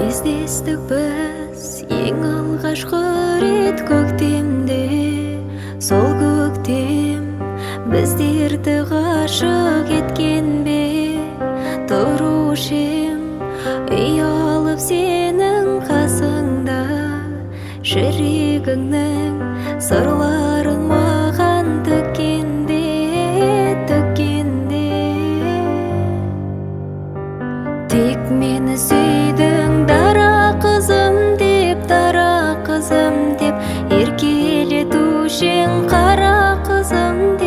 Кездестік біз ең алғашқы рет көктемде. Сол көктем біздерді ғашық еткен бе? Тұрушы ем ұялып сенің қасыңда, жүрегіңнің сырларын маған төккенде. Тек мені сүйдің дара қызым деп, еркелетушең қара қызым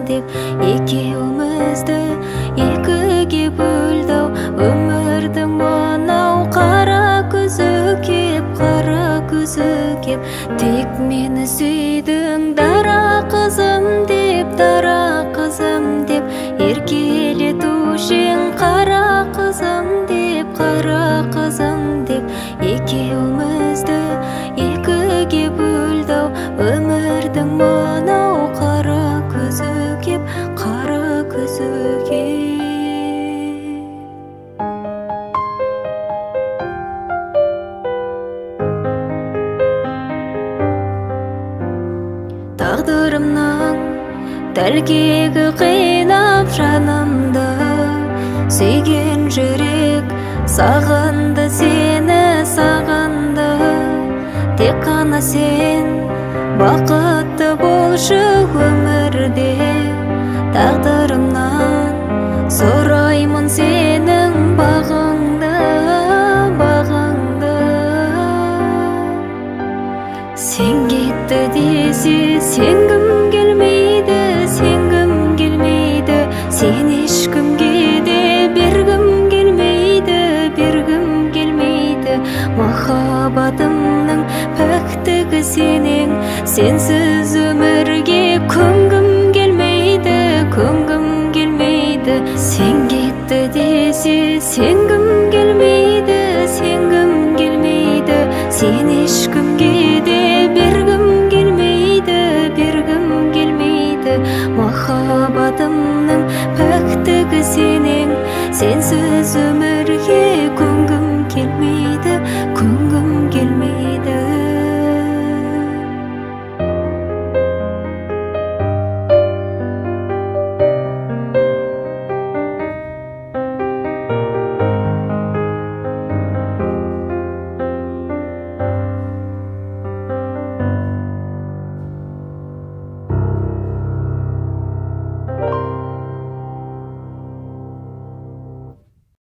деп, екеумізді екіге бөлді-ау өмірдің мынау қара күзі кеп. Тек мені сүйдің дара қызым деп, еркелетушең қара қызым деп, екеумізді екіге бөлді-ау өмірдің мынау қара күзі кеп. Тағдырымның тәлкегі қинап жанымды, сүйген жүрек сағынды, сені сағынды. Тек қана сен бақытты болшы өмірде. Тағдырымнан сұраймын сенің бағыңды. Сен кетті десе сенгім келмейді, сен ешкімге де бергім келмейді. Махаббатымның пәктігі сенің, сенсіз өмірге көнгім келмейді. Сен кетті десе сенгім келмейді, сен ешкімге де бергім келмейді. Махаббатымның пәктігі сен